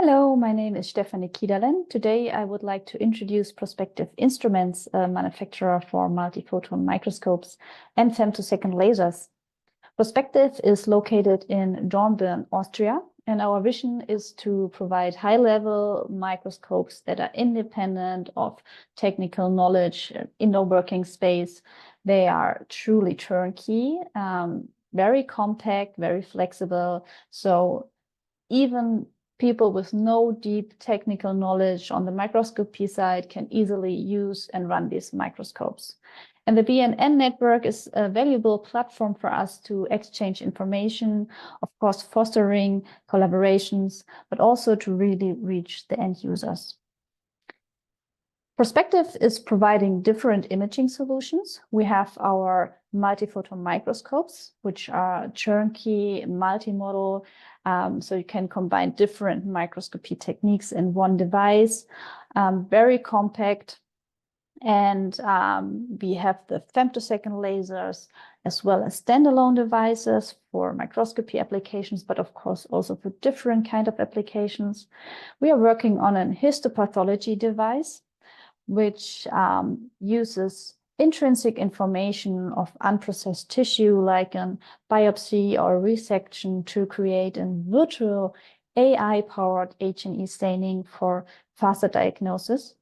Hello, my name is Stefanie Kiederlen. Today I would like to introduce Prospective Instruments, a manufacturer for multiphoton microscopes and femtosecond lasers. Prospective is located in Dornbirn, Austria, and our vision is to provide high-level microscopes that are independent of technical knowledge, indoor working space. They are truly turnkey, very compact, very flexible. So even people with no deep technical knowledge on the microscopy side can easily use and run these microscopes. And the BNN network is a valuable platform for us to exchange information, of course, fostering collaborations, but also to really reach the end users. Prospective is providing different imaging solutions. We have our multiphoton microscopes, which are turnkey, multimodal, so you can combine different microscopy techniques in one device, very compact. And we have the femtosecond lasers as well as standalone devices for microscopy applications, but of course also for different kind of applications. We are working on a histopathology device, which uses intrinsic information of unprocessed tissue like a biopsy or resection to create a virtual AI-powered H&E staining for faster diagnosis.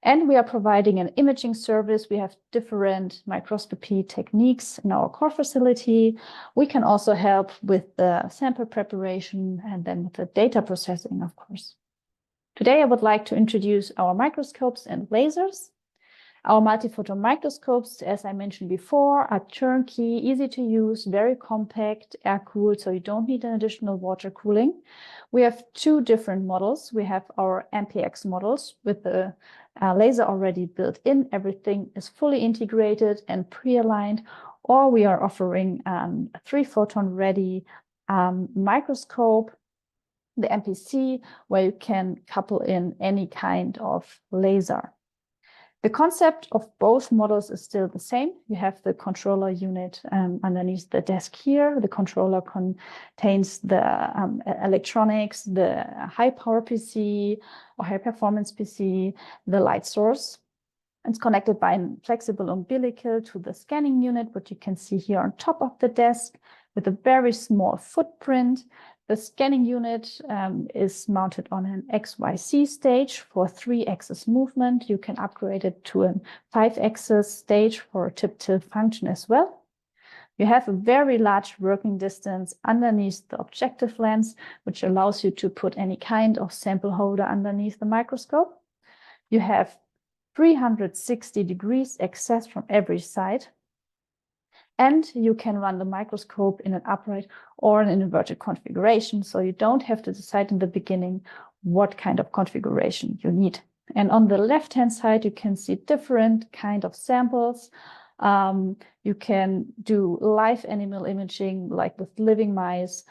And we are providing an imaging service. We have different microscopy techniques in our core facility. We can also help with the sample preparation and then with the data processing, of course. Today, I would like to introduce our microscopes and lasers. Our multiphoton microscopes, as I mentioned before, are turnkey, easy to use, very compact, air-cooled, so you don't need an additional water cooling. We have two different models. We have our MPX models with the laser already built in. Everything is fully integrated and pre-aligned, or we are offering a 3-photon ready microscope, the MPC, where you can couple in any kind of laser. The concept of both models is still the same. You have the controller unit underneath the desk here. The controller contains the electronics, the high power PC or high performance PC, the light source. It's connected by a flexible umbilical to the scanning unit, what you can see here on top of the desk with a very small footprint. The scanning unit is mounted on an XYZ stage for 3-axis movement. You can upgrade it to a 5-axis stage for a tip-tilt function as well. You have a very large working distance underneath the objective lens, which allows you to put any kind of sample holder underneath the microscope. You have 360 degrees access from every side. And you can run the microscope in an upright or an inverted configuration, so you don't have to decide in the beginning what kind of configuration you need. And on the left-hand side, you can see different kind of samples. You can do live animal imaging, like with living mice,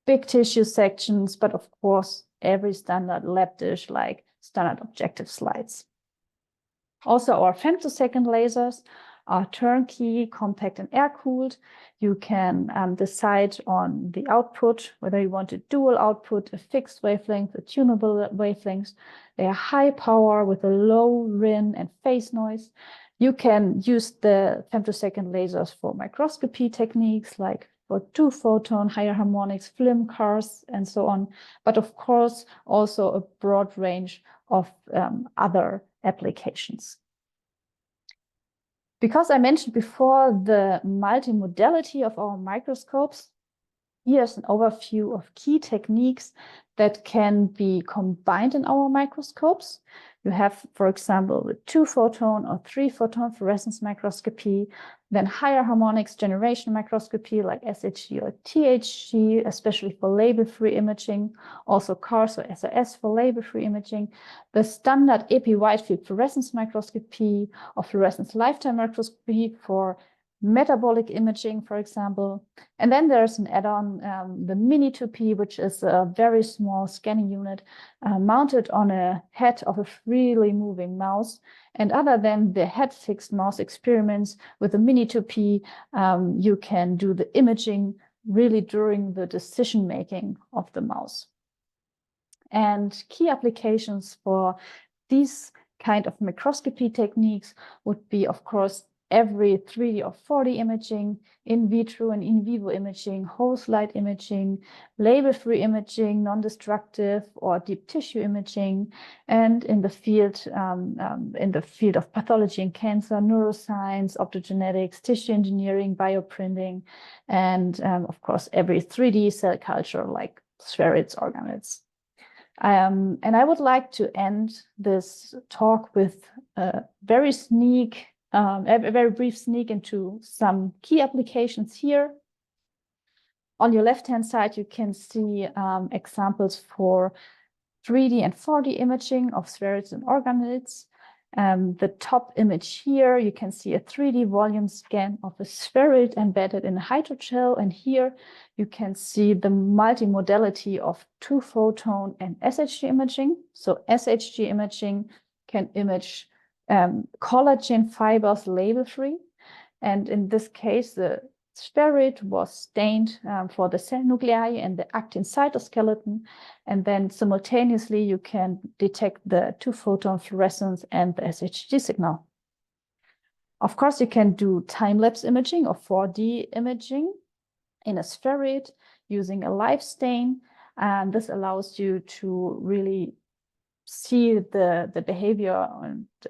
big tissue sections, but of course, every standard lab dish, like standard objective slides. Also, our femtosecond lasers are turnkey, compact, and air-cooled. You can decide on the output, whether you want a dual output, a fixed wavelength, a tunable wavelength. They are high power with a low RIN and phase noise. You can use the femtosecond lasers for microscopy techniques, like for 2-photon, higher harmonics, film cars, and so on. But of course, also a broad range of other applications. Because I mentioned before the multimodality of our microscopes, here's an overview of key techniques that can be combined in our microscopes. You have, for example, the 2-photon or 3-photon fluorescence microscopy, then higher harmonics generation microscopy like SHG or THG, especially for label-free imaging, also CARS or SRS for label-free imaging, the standard epi-wide field fluorescence microscopy or fluorescence lifetime microscopy for metabolic imaging, for example. And then there's an add-on, the Mini 2P, which is a very small scanning unit mounted on a head of a freely moving mouse. And other than the head-fixed mouse experiments with the Mini 2P, you can do the imaging really during the decision-making of the mouse. And key applications for these kind of microscopy techniques would be, of course, every 3D or 4D imaging, in vitro and in vivo imaging, whole slide imaging, label-free imaging, non-destructive or deep tissue imaging, and in the field of pathology and cancer, neuroscience, optogenetics, tissue engineering, bioprinting, and of course, every 3D cell culture like spheroids, organoids. And I would like to end this talk with a very brief sneak into some key applications here. On your left-hand side, you can see examples for 3D and 4D imaging of spheroids and organoids. The top image here, you can see a 3D volume scan of a spheroid embedded in a hydrogel. And here you can see the multimodality of 2-photon and SHG imaging. So SHG imaging can image collagen fibers label-free. And in this case, the spheroid was stained for the cell nuclei and the actin cytoskeleton. And then simultaneously, you can detect the 2-photon fluorescence and the SHG signal. Of course, you can do time-lapse imaging or 4D imaging in a spheroid using a live stain. And this allows you to really see the behavior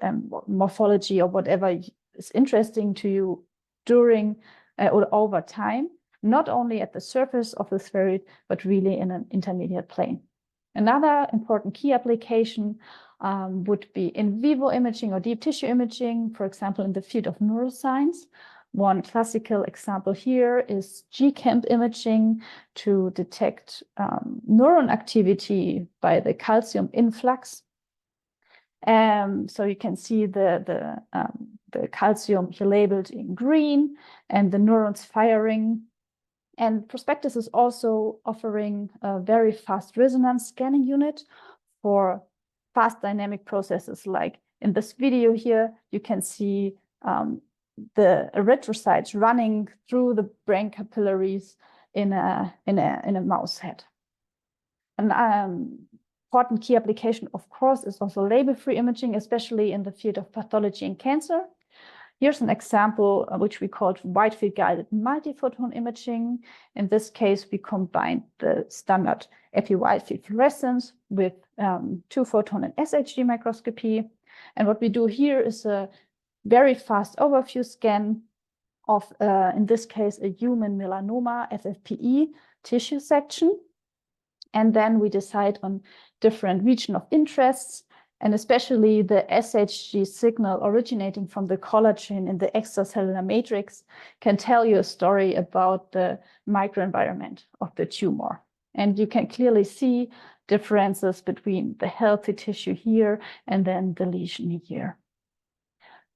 and morphology or whatever is interesting to you during or over time, not only at the surface of the spheroid, but really in an intermediate plane. Another important key application would be in vivo imaging or deep tissue imaging, for example, in the field of neuroscience. One classical example here is GCamp imaging to detect neuron activity by the calcium influx. So you can see the calcium here labeled in green and the neurons firing. And Prospective is also offering a very fast resonance scanning unit for fast dynamic processes. Like in this video here, you can see the erythrocytes running through the brain capillaries in a mouse head. An important key application, of course, is also label-free imaging, especially in the field of pathology and cancer. Here's an example which we called wide field guided multiphoton imaging. In this case, we combined the standard epi-wide field fluorescence with 2-photon and SHG microscopy. And what we do here is a very fast overview scan of, in this case, a human melanoma FFPE tissue section. And then we decide on different region of interests, and especially the SHG signal originating from the collagen in the extracellular matrix can tell you a story about the microenvironment of the tumor. And you can clearly see differences between the healthy tissue here and then the lesion here.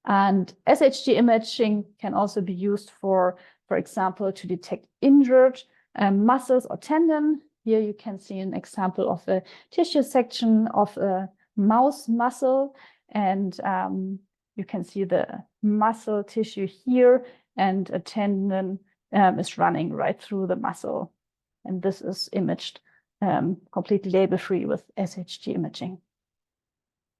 And SHG imaging can also be used for example, to detect injured muscles or tendon. Here you can see an example of a tissue section of a mouse muscle, and you can see the muscle tissue here, and a tendon is running right through the muscle. And this is imaged completely label-free with SHG imaging.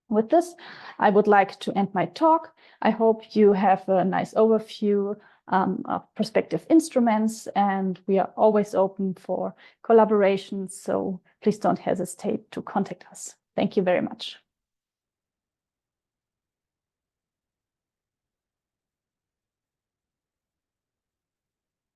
With this, I would like to end my talk. I hope you have a nice overview of Prospective Instruments, and we are always open for collaborations, so please don't hesitate to contact us. Thank you very much.